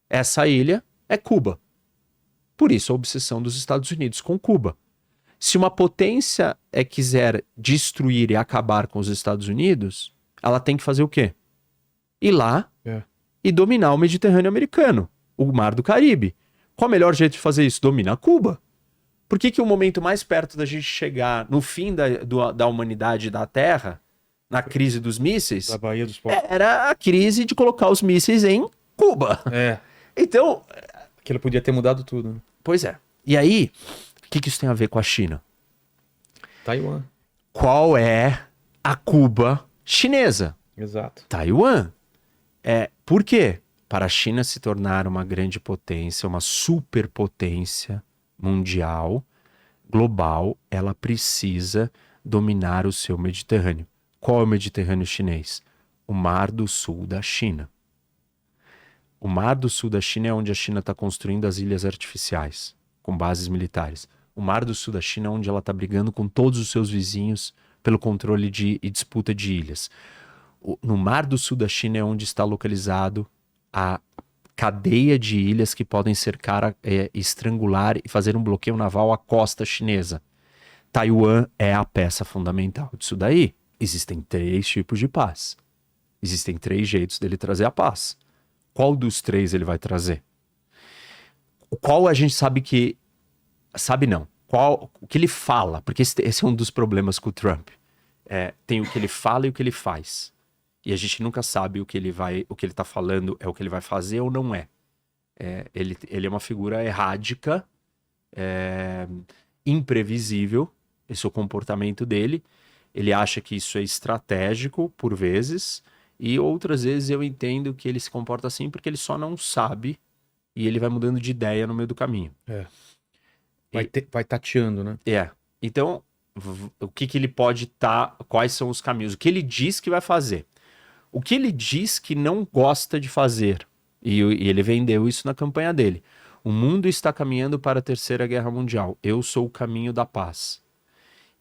Essa ilha é Cuba. Por isso a obsessão dos Estados Unidos com Cuba. Se uma potência quiser destruir e acabar com os Estados Unidos, ela tem que fazer o quê? Ir lá e dominar o Mediterrâneo americano, o Mar do Caribe. Qual o melhor jeito de fazer isso? Dominar Cuba. Por que o momento mais perto da gente chegar no fim da humanidade da Terra, na crise dos mísseis, Da Baía dos Portos. era a crise de colocar os mísseis em Cuba. Então... Aquilo podia ter mudado tudo. Né? Pois é. E aí, o que isso tem a ver com a China? Taiwan. Qual é a Cuba chinesa? Exato. Taiwan. Por quê? Para a China se tornar uma grande potência, uma superpotência mundial, global, ela precisa dominar o seu Mediterrâneo. Qual é o Mediterrâneo chinês? O Mar do Sul da China. O Mar do Sul da China é onde a China está construindo as ilhas artificiais, com bases militares. O Mar do Sul da China é onde ela está brigando com todos os seus vizinhos pelo controle e disputa de ilhas. No Mar do Sul da China é onde está localizado a cadeia de ilhas que podem cercar, estrangular e fazer um bloqueio naval à costa chinesa. Taiwan é a peça fundamental disso daí. Existem 3 tipos de paz. Existem 3 jeitos dele trazer a paz. Qual dos 3 ele vai trazer? Qual a gente sabe que... Sabe não. O que ele fala? Porque esse é um dos problemas com o Trump. Tem o que ele fala e o que ele faz. E a gente nunca sabe o que ele tá falando é o que ele vai fazer ou não é. Ele é uma figura errática, imprevisível, esse é o comportamento dele. Ele acha que isso é estratégico, por vezes, e outras vezes eu entendo que ele se comporta assim porque ele só não sabe e ele vai mudando de ideia no meio do caminho. Vai tateando, né? Então, o que ele pode quais são os caminhos? O que ele diz que vai fazer? O que ele diz que não gosta de fazer, e ele vendeu isso na campanha dele. O mundo está caminhando para a Terceira Guerra Mundial. Eu sou o caminho da paz.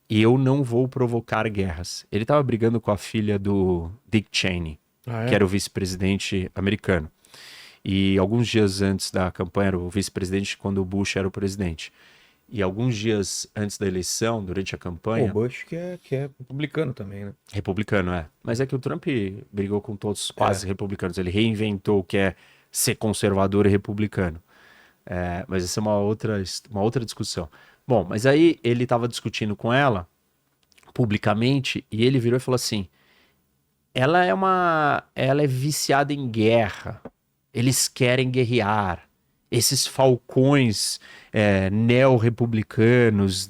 E eu não vou provocar guerras. Ele estava brigando com a filha do Dick Cheney, que era o vice-presidente americano. E alguns dias antes da campanha, era o vice-presidente quando o Bush era o presidente. E alguns dias antes da eleição, durante a campanha... O Bush que é republicano também, né? Republicano, Mas é que o Trump brigou com todos quase republicanos. Ele reinventou o que é ser conservador e republicano. Mas essa é uma outra discussão. Bom, mas aí ele estava discutindo com ela, publicamente, e ele virou e falou assim, ela é viciada em guerra. Eles querem guerrear. Esses falcões neo-republicanos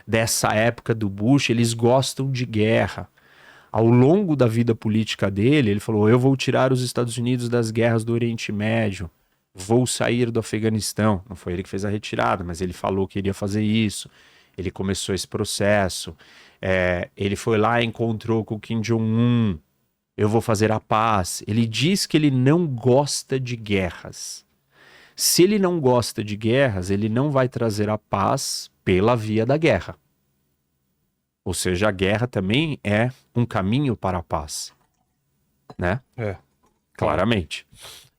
dessa época do Bush, eles gostam de guerra. Ao longo da vida política dele, ele falou, eu vou tirar os Estados Unidos das guerras do Oriente Médio, vou sair do Afeganistão. Não foi ele que fez a retirada, mas ele falou que iria fazer isso. Ele começou esse processo. Ele foi lá e encontrou com o Kim Jong-un, eu vou fazer a paz. Ele diz que ele não gosta de guerras. Se ele não gosta de guerras, ele não vai trazer a paz pela via da guerra. Ou seja, a guerra também é um caminho para a paz, né? É. Claramente.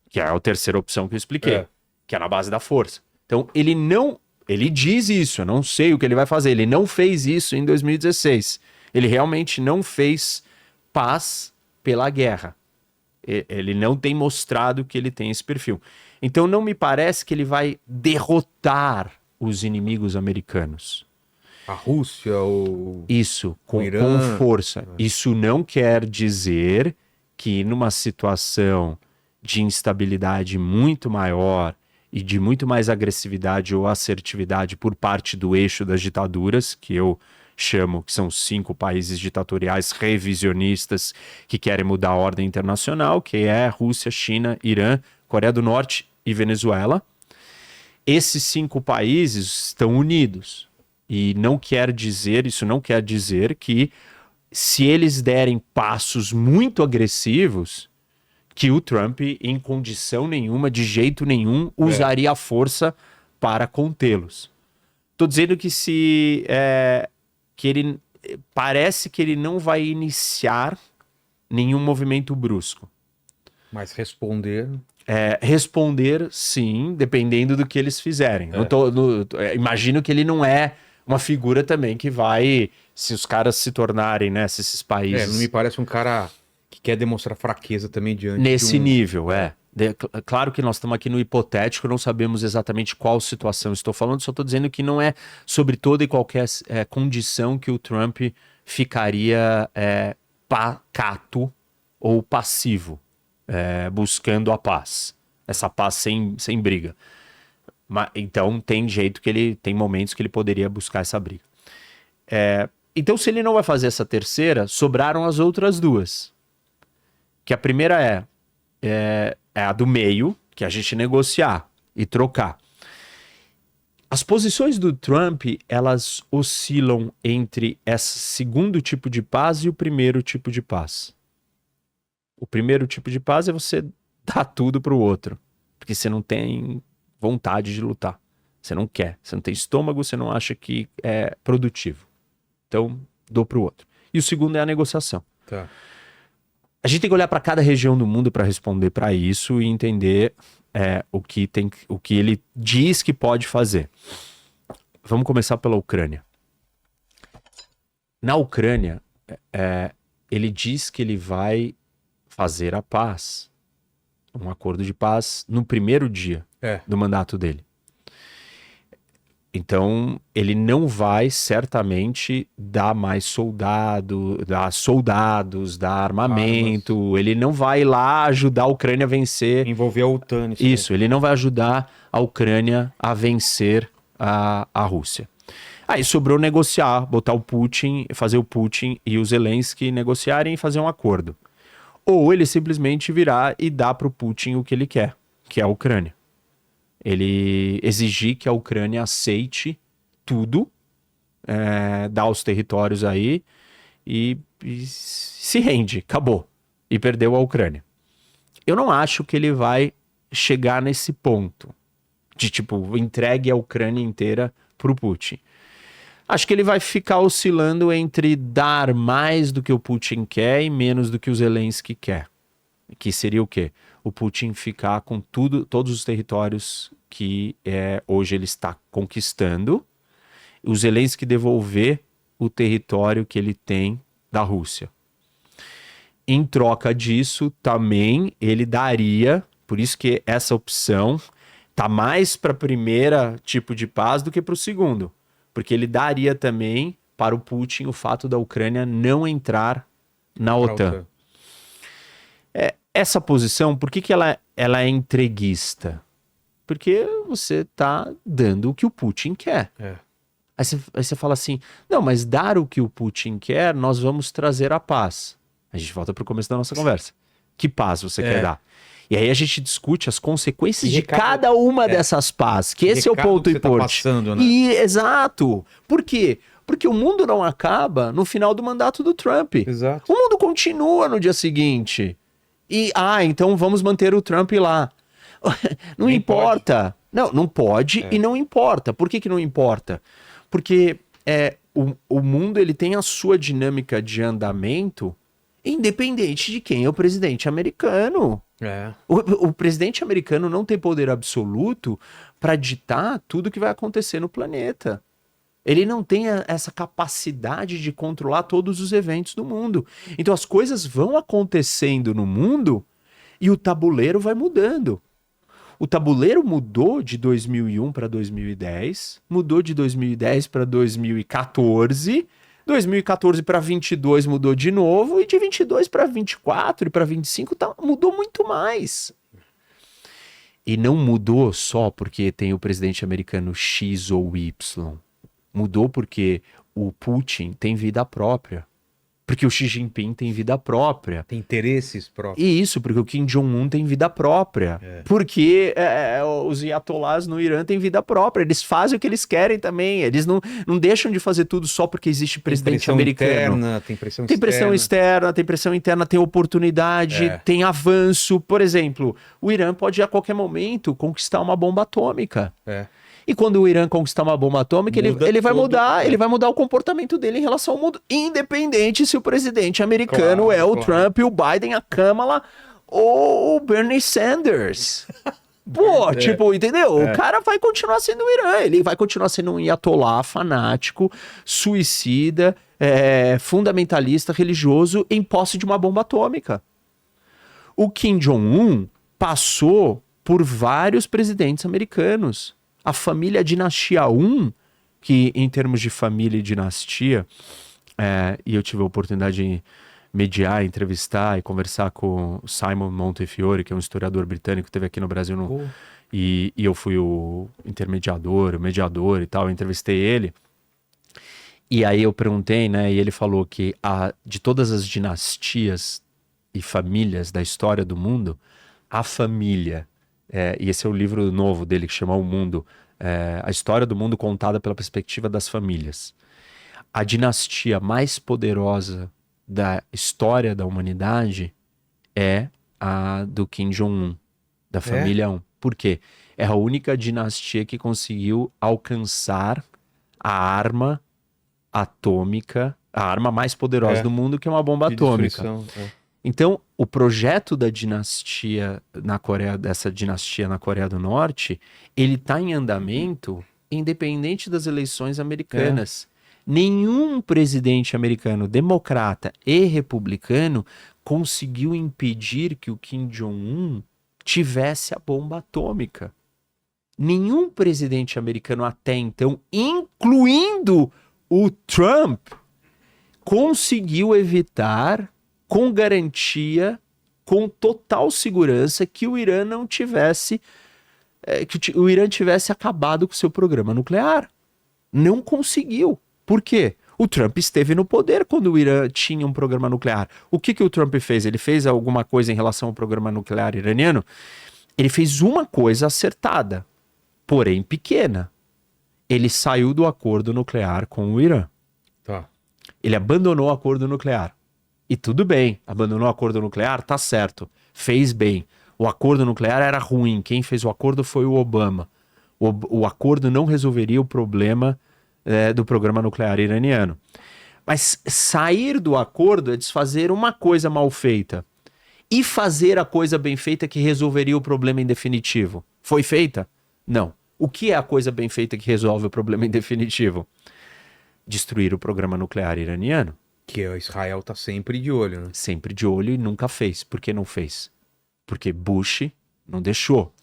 Que é a terceira opção que eu expliquei, É. que é na base da força. Então, ele diz isso, eu não sei o que ele vai fazer. Ele não fez isso em 2016. Ele realmente não fez paz pela guerra. Ele não tem mostrado que ele tem esse perfil. Então, não me parece que ele vai derrotar os inimigos americanos. A Rússia, o Isso, com Irã. força. Isso não quer dizer que numa situação de instabilidade muito maior e de muito mais agressividade ou assertividade por parte do eixo das ditaduras, que eu chamo que são 5 países ditatoriais revisionistas que querem mudar a ordem internacional, que é Rússia, China, Irã, Coreia do Norte e Venezuela. Esses 5 países estão unidos. E isso não quer dizer que se eles derem passos muito agressivos, que o Trump, em condição nenhuma, de jeito nenhum, usaria a força para contê-los. Estou dizendo que parece que ele não vai iniciar nenhum movimento brusco. Mas responder. Responder, sim, dependendo do que eles fizerem. Imagino que ele não é uma figura também que vai, se os caras se tornarem, né, se esses países... Não me parece um cara que quer demonstrar fraqueza também diante Nesse de nível, claro que nós estamos aqui no hipotético, não sabemos exatamente qual situação estou falando, só estou dizendo que não é sobre toda e qualquer condição que o Trump ficaria pacato ou passivo, buscando a paz. Essa paz sem briga. Então tem momentos que ele poderia buscar essa briga. Então, se ele não vai fazer essa terceira, sobraram as outras duas. Que a primeira é a do meio, que é a gente negociar e trocar. As posições do Trump, elas oscilam entre esse segundo tipo de paz e o primeiro tipo de paz. O primeiro tipo de paz é você dar tudo pro outro, porque você não tem vontade de lutar. Você não quer, você não tem estômago, você não acha que é produtivo. Então, dou pro outro. E o segundo é a negociação. Tá. A gente tem que olhar para cada região do mundo para responder para isso e entender o que ele diz que pode fazer. Vamos começar pela Ucrânia. Na Ucrânia, ele diz que ele vai fazer a paz, um acordo de paz, no primeiro dia do mandato dele. Então, ele não vai certamente dar mais soldados, dar armamento, ele não vai lá ajudar a Ucrânia a vencer. Envolver a OTAN nisso. Isso, ele não vai ajudar a Ucrânia a vencer a Rússia. Aí sobrou negociar, botar o Putin, fazer o Putin e o Zelensky negociarem e fazer um acordo. Ou ele simplesmente virar e dar para o Putin o que ele quer, que é a Ucrânia. Ele exigir que a Ucrânia aceite tudo, dá os territórios aí e se rende, acabou. E perdeu a Ucrânia. Eu não acho que ele vai chegar nesse ponto de entregue a Ucrânia inteira pro Putin. Acho que ele vai ficar oscilando entre dar mais do que o Putin quer e menos do que o Zelensky quer. Que seria o quê? O Putin ficar com todos os territórios que hoje ele está conquistando, o Zelensky devolver o território que ele tem da Rússia. Em troca disso, também ele daria, por isso que essa opção tá mais para o primeiro tipo de paz do que para o segundo, porque ele daria também para o Putin o fato da Ucrânia não entrar na OTAN. Essa posição, por que ela é entreguista? Porque você está dando o que o Putin quer. Aí você fala assim, não, mas dar o que o Putin quer, nós vamos trazer a paz. A gente volta para o começo da nossa conversa. Que paz você quer dar? E aí a gente discute as consequências de cada uma dessas paz, que esse é o ponto importante. Tá passando, né? Exato. Por quê? Porque o mundo não acaba no final do mandato do Trump. Exato. O mundo continua no dia seguinte. E, então vamos manter o Trump lá. Não Nem importa. Não pode e não importa. Por que não importa? Porque o mundo ele tem a sua dinâmica de andamento independente de quem é o presidente americano. O presidente americano não tem poder absoluto para ditar tudo que vai acontecer no planeta. Ele não tem essa capacidade de controlar todos os eventos do mundo. Então as coisas vão acontecendo no mundo e o tabuleiro vai mudando. O tabuleiro mudou de 2001 para 2010, mudou de 2010 para 2014, 2014 para 22 mudou de novo, e de 22 para 24 e para 25 mudou muito mais. E não mudou só porque tem o presidente americano X ou Y. Mudou porque o Putin tem vida própria. Porque o Xi Jinping tem vida própria. Tem interesses próprios. E isso, porque o Kim Jong-un tem vida própria. Porque os ayatollahs no Irã têm vida própria. Eles fazem o que eles querem também. Eles não deixam de fazer tudo só porque existe presidente americano. Tem pressão Tem pressão externa, tem pressão interna, tem oportunidade, tem avanço. Por exemplo, o Irã pode a qualquer momento conquistar uma bomba atômica. E quando o Irã conquistar uma bomba atômica, ele vai mudar, ele vai mudar o comportamento dele em relação ao mundo, independente se o presidente americano é o Trump, o Biden, a Kamala ou o Bernie Sanders. Pô, entendeu? O cara vai continuar sendo o Irã, ele vai continuar sendo um ayatollah fanático, suicida, fundamentalista, religioso, em posse de uma bomba atômica. O Kim Jong-un passou por vários presidentes americanos. A família Dinastia 1, que em termos de família e dinastia, e eu tive a oportunidade de mediar, entrevistar e conversar com o Simon Montefiore, que é um historiador britânico que esteve aqui no Brasil, e eu fui o intermediador, o mediador e tal, eu entrevistei ele. E aí eu perguntei, né, e ele falou que de todas as dinastias e famílias da história do mundo, a família... e esse é o livro novo dele que chama O Mundo, a história do mundo contada pela perspectiva das famílias. A dinastia mais poderosa da história da humanidade é a do Kim Jong-un, da família 1. Por quê? É a única dinastia que conseguiu alcançar a arma atômica, a arma mais poderosa do mundo, que é uma bomba atômica. Então, o projeto da dinastia na Coreia, dessa dinastia na Coreia do Norte, ele está em andamento independente das eleições americanas. Nenhum presidente americano, democrata e republicano, conseguiu impedir que o Kim Jong-un tivesse a bomba atômica. Nenhum presidente americano até então, incluindo o Trump, conseguiu evitar com garantia, com total segurança, que o Irã não tivesse, que o Irã tivesse acabado com o seu programa nuclear. Não conseguiu. Por quê? O Trump esteve no poder quando o Irã tinha um programa nuclear. O que o Trump fez? Ele fez alguma coisa em relação ao programa nuclear iraniano? Ele fez uma coisa acertada, porém pequena. Ele saiu do acordo nuclear com o Irã. Ele abandonou o acordo nuclear. E tudo bem, abandonou o acordo nuclear, tá certo, fez bem. O acordo nuclear era ruim, quem fez o acordo foi o Obama. O acordo não resolveria o problema do programa nuclear iraniano. Mas sair do acordo é desfazer uma coisa mal feita. E fazer a coisa bem feita que resolveria o problema em definitivo. Foi feita? Não. O que é a coisa bem feita que resolve o problema em definitivo? Destruir o programa nuclear iraniano. Que Israel tá sempre de olho, né? Sempre de olho e nunca fez. Por que não fez? Porque Bush não deixou.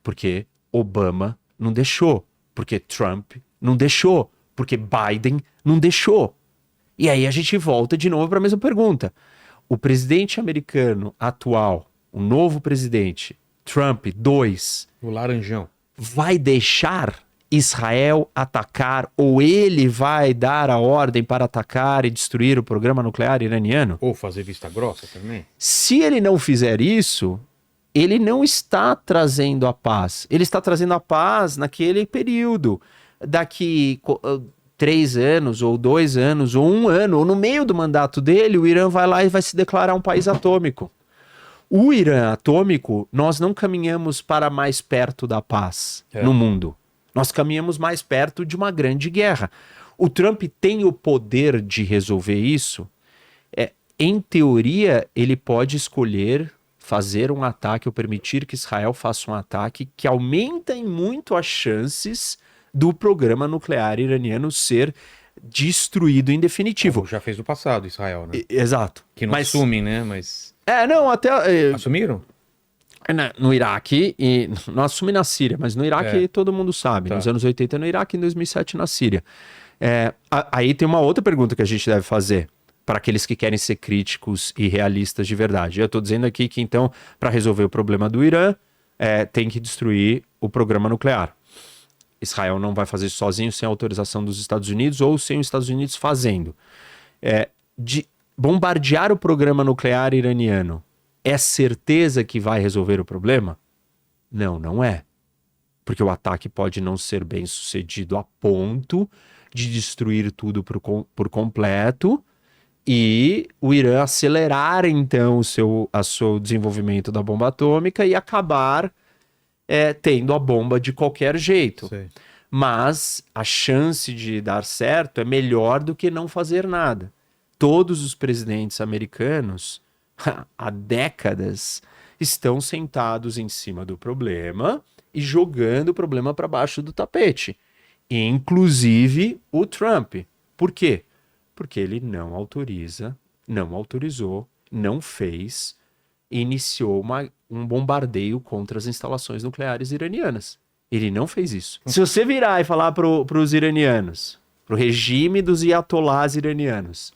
Porque Obama não deixou. Porque Trump não deixou. Porque Biden não deixou. E aí a gente volta de novo para a mesma pergunta. O presidente americano atual, o novo presidente, Trump 2... O laranjão. Vai deixar Israel atacar, ou ele vai dar a ordem para atacar e destruir o programa nuclear iraniano? Ou fazer vista grossa também? Se ele não fizer isso, ele não está trazendo a paz. Ele está trazendo a paz naquele período. Daqui 3 anos, ou 2 anos, ou 1 ano, ou no meio do mandato dele, o Irã vai lá e vai se declarar um país atômico. O Irã atômico, nós não caminhamos para mais perto da paz no mundo. Nós caminhamos mais perto de uma grande guerra. O Trump tem o poder de resolver isso? Em teoria, ele pode escolher fazer um ataque ou permitir que Israel faça um ataque que aumenta em muito as chances do programa nuclear iraniano ser destruído em definitivo. Como já fez no passado, Israel, né? Exato. Que não assumem, né? Mas Não, até... assumiram? No Iraque, e não assume na Síria, mas no Iraque todo mundo sabe. Tá. Nos anos 80 no Iraque, em 2007 na Síria. Aí tem uma outra pergunta que a gente deve fazer para aqueles que querem ser críticos e realistas de verdade. Eu estou dizendo aqui que, então, para resolver o problema do Irã, tem que destruir o programa nuclear. Israel não vai fazer isso sozinho, sem autorização dos Estados Unidos ou sem os Estados Unidos fazendo. De bombardear o programa nuclear iraniano é certeza que vai resolver o problema? Não, não é. Porque o ataque pode não ser bem sucedido a ponto de destruir tudo por completo e o Irã acelerar, então, o seu desenvolvimento da bomba atômica e acabar tendo a bomba de qualquer jeito. Sei. Mas a chance de dar certo é melhor do que não fazer nada. Todos os presidentes americanos, há décadas, estão sentados em cima do problema e jogando o problema para baixo do tapete. Inclusive o Trump. Por quê? Porque ele não autorizou, não fez, iniciou um bombardeio contra as instalações nucleares iranianas. Ele não fez isso. Se você virar e falar para os iranianos, para o regime dos iatolás iranianos,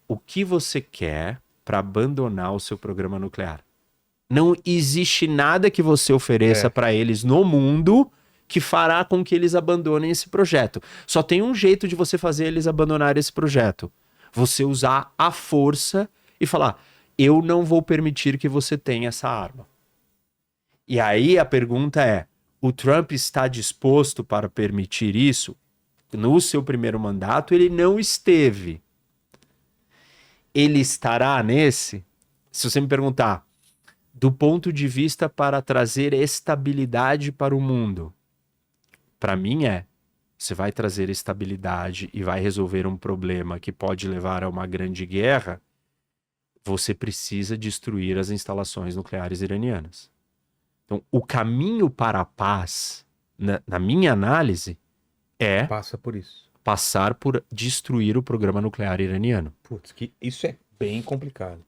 o que você quer para abandonar o seu programa nuclear? Não existe nada que você ofereça para eles no mundo que fará com que eles abandonem esse projeto. Só tem um jeito de você fazer eles abandonarem esse projeto. Você usar a força e falar: eu não vou permitir que você tenha essa arma. E aí a pergunta é: o Trump está disposto para permitir isso? No seu primeiro mandato ele não esteve. Ele estará nesse? Se você me perguntar, do ponto de vista para trazer estabilidade para o mundo, para mim você vai trazer estabilidade e vai resolver um problema que pode levar a uma grande guerra, você precisa destruir as instalações nucleares iranianas. Então, o caminho para a paz, na minha análise, Passa por isso. passar por destruir o programa nuclear iraniano. Putz, que isso é bem complicado.